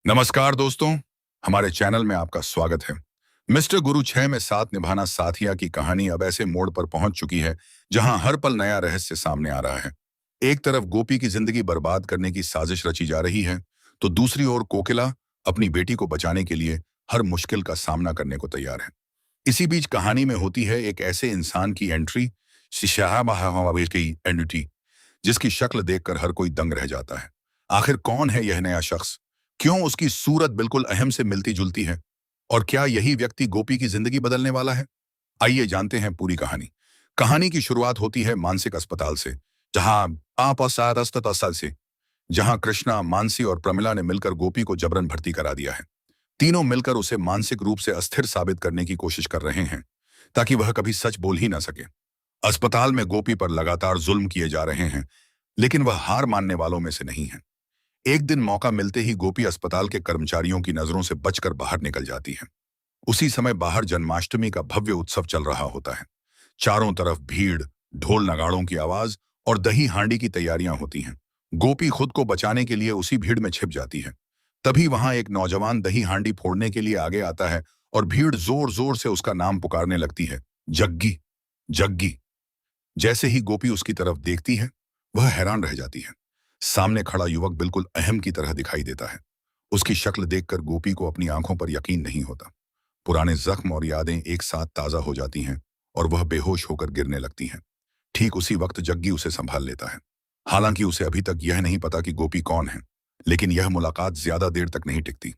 नमस्कार दोस्तों, हमारे चैनल में आपका स्वागत है। मिस्टर गुरु 6 में साथ निभाना साथिया की कहानी अब ऐसे मोड़ पर पहुंच चुकी है जहां हर पल नया रहस्य सामने आ रहा है। एक तरफ गोपी की जिंदगी बर्बाद करने की साजिश रची जा रही है, तो दूसरी ओर कोकिला अपनी बेटी को बचाने के लिए हर मुश्किल का सामना करने को तैयार है। इसी बीच कहानी में होती है एक ऐसे इंसान की एंट्री, की एंटिटी, जिसकी शक्ल देखकर हर कोई दंग रह जाता है। आखिर कौन है यह नया शख्स? क्यों उसकी सूरत बिल्कुल अहम से मिलती जुलती है? और क्या यही व्यक्ति गोपी की जिंदगी बदलने वाला है? आइए जानते हैं पूरी कहानी। कहानी की शुरुआत होती है मानसिक अस्पताल से, जहां से जहां कृष्णा, मानसी और प्रमिला ने मिलकर गोपी को जबरन भर्ती करा दिया है। तीनों मिलकर उसे मानसिक रूप से अस्थिर साबित करने की कोशिश कर रहे हैं, ताकि वह कभी सच बोल ही ना सके। अस्पताल में गोपी पर लगातार जुल्म किए जा रहे हैं, लेकिन वह हार मानने वालों में से नहीं है। एक दिन मौका मिलते ही गोपी अस्पताल के कर्मचारियों की नजरों से बचकर बाहर निकल जाती है। उसी समय बाहर जन्माष्टमी का भव्य उत्सव चल रहा होता है। चारों तरफ भीड़, ढोल नगाड़ों की आवाज और दही हांडी की तैयारियां होती हैं। गोपी खुद को बचाने के लिए उसी भीड़ में छिप जाती है। तभी वहां एक नौजवान दही हांडी फोड़ने के लिए आगे आता है और भीड़ जोर जोर से उसका नाम पुकारने लगती है, जग्गी, जग्गी। जैसे ही गोपी उसकी तरफ देखती है, वह हैरान रह जाती है। सामने खड़ा युवक बिल्कुल अहम की तरह दिखाई देता है। उसकी शक्ल देखकर गोपी को अपनी आंखों पर यकीन नहीं होता। पुराने जख्म और यादें एक साथ ताजा हो जाती हैं और वह बेहोश होकर गिरने लगती हैं। ठीक उसी वक्त जग्गी उसे संभाल लेता है। हालांकि उसे अभी तक यह नहीं पता कि गोपी कौन है, लेकिन यह मुलाकात ज्यादा देर तक नहीं टिकती।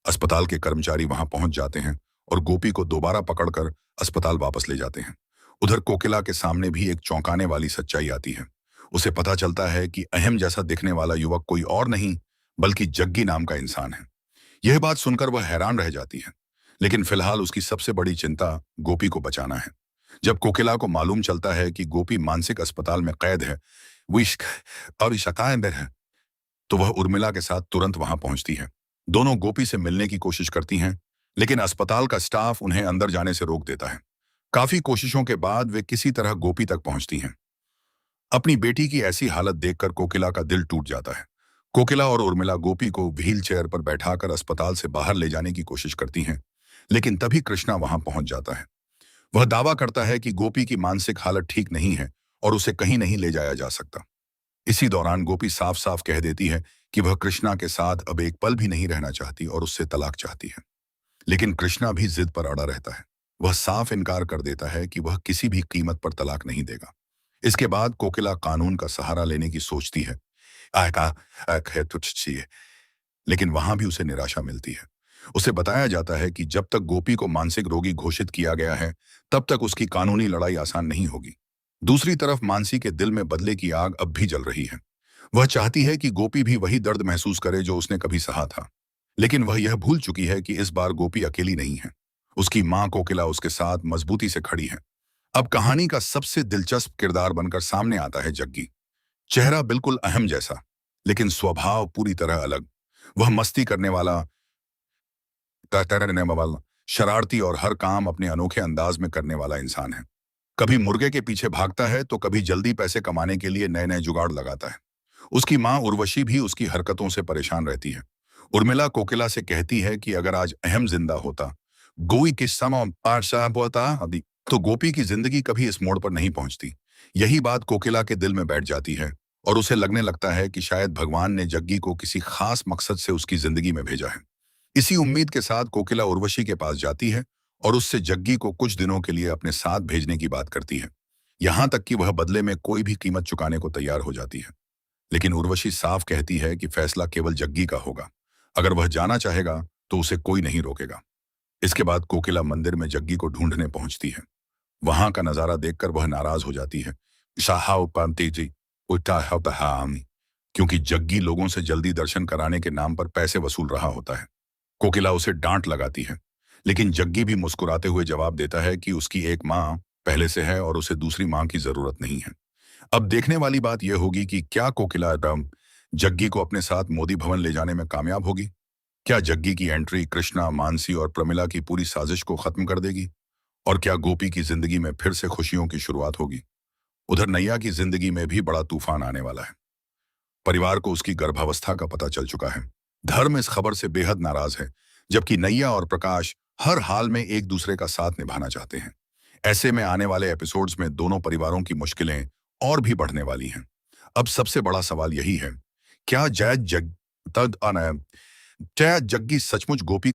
अस्पताल के कर्मचारी वहां पहुंच जाते हैं और गोपी को दोबारा पकड़कर अस्पताल वापस ले जाते हैं। उधर कोकिला के सामने भी एक चौंकाने वाली सच्चाई आती है। उसे पता चलता है कि अहम जैसा दिखने वाला युवक कोई और नहीं, बल्कि जग्गी नाम का इंसान है। यह बात सुनकर वह हैरान रह जाती है, लेकिन फिलहाल उसकी सबसे बड़ी चिंता गोपी को बचाना है। जब कोकिला को मालूम चलता है कि गोपी मानसिक अस्पताल में कैद है, वो इश्क और शकायत में है, तो वह उर्मिला के साथ तुरंत वहां पहुंचती है। दोनों गोपी से मिलने की कोशिश करती हैं, लेकिन अस्पताल का स्टाफ उन्हें अंदर जाने से रोक देता है। काफी कोशिशों के बाद वे किसी तरह गोपी तक पहुंचती हैं। अपनी बेटी की ऐसी हालत देखकर कोकिला का दिल टूट जाता है। कोकिला और उर्मिला गोपी को व्हील चेयर पर बैठाकर अस्पताल से बाहर ले जाने की कोशिश करती हैं, लेकिन तभी कृष्णा वहां पहुंच जाता है। वह दावा करता है कि गोपी की मानसिक हालत ठीक नहीं है और उसे कहीं नहीं ले जाया जा सकता। इसी दौरान गोपी साफ साफ कह देती है कि वह कृष्णा के साथ अब एक पल भी नहीं रहना चाहती और उससे तलाक चाहती है। लेकिन कृष्णा भी जिद पर अड़ा रहता है। वह साफ इनकार कर देता है कि वह किसी भी कीमत पर तलाक नहीं देगा। इसके बाद कोकिला कानून का सहारा लेने की सोचती है। तुझ चाहिए, लेकिन वहां भी उसे निराशा मिलती है। उसे बताया जाता है कि जब तक गोपी को मानसिक रोगी घोषित किया गया है, तब तक उसकी कानूनी लड़ाई आसान नहीं होगी। दूसरी तरफ मानसी के दिल में बदले की आग अब भी जल रही है। वह चाहती है कि गोपी भी वही दर्द महसूस करे जो उसने कभी सहा था, लेकिन वह यह भूल चुकी है कि इस बार गोपी अकेली नहीं है। उसकी मां कोकिला उसके साथ मजबूती से खड़ी है। अब कहानी का सबसे दिलचस्प किरदार बनकर सामने आता है जग्गी। चेहरा बिल्कुल अहम जैसा, लेकिन स्वभाव पूरी तरह अलग। वह मस्ती करने वाला, शरारती और हर काम अपने अनोखे अंदाज में करने वाला इंसान है। कभी मुर्गे के पीछे भागता है तो कभी जल्दी पैसे कमाने के लिए नए नए जुगाड़ लगाता है। उसकी मां उर्वशी भी उसकी हरकतों से परेशान रहती है। उर्मिला कोकिला से कहती है कि अगर आज अहम जिंदा होता, गोई किस्सा होता, तो गोपी की जिंदगी कभी इस मोड़ पर नहीं पहुंचती। यही बात कोकिला के दिल में बैठ जाती है और उसे लगने लगता है कि शायद भगवान ने जग्गी को किसी खास मकसद से उसकी जिंदगी में भेजा है। इसी उम्मीद के साथ कोकिला उर्वशी के पास जाती है और उससे जग्गी को कुछ दिनों के लिए अपने साथ भेजने की बात करती है। यहां तक कि वह बदले में कोई भी कीमत चुकाने को तैयार हो जाती है। लेकिन उर्वशी साफ कहती है कि फैसला केवल जग्गी का होगा। अगर वह जाना चाहेगा तो उसे कोई नहीं रोकेगा। इसके बाद कोकिला मंदिर में जग्गी को ढूंढने पहुंचती है। वहां का नजारा देखकर वह नाराज हो जाती है, क्योंकि जग्गी लोगों से जल्दी दर्शन कराने के नाम पर पैसे वसूल रहा होता है। कोकिला उसे डांट लगाती है, लेकिन जग्गी भी मुस्कुराते हुए जवाब देता है कि उसकी एक मां पहले से है और उसे दूसरी मां की जरूरत नहीं है। अब देखने वाली बात यह होगी कि क्या कोकिला जग्गी को अपने साथ मोदी भवन ले जाने में कामयाब होगी। क्या जग्गी की एंट्री कृष्णा, मानसी और प्रमिला की पूरी साजिश को खत्म कर देगी? और क्या गोपी की जिंदगी में फिर से खुशियों की शुरुआत होगी? उधर नैया की जिंदगी में भी बड़ा तूफान आने वाला है। परिवार को उसकी गर्भावस्था का पता चल चुका है। धर्म इस खबर से बेहद नाराज है, जबकि नैया और प्रकाश हर हाल में एक दूसरे का साथ निभाना चाहते हैं। ऐसे में आने वाले एपिसोड्स में दोनों परिवारों की मुश्किलें और भी बढ़ने वाली हैं। अब सबसे बड़ा सवाल यही है, क्या जय जग तद अन क्या जग्गी सचमुच गोपी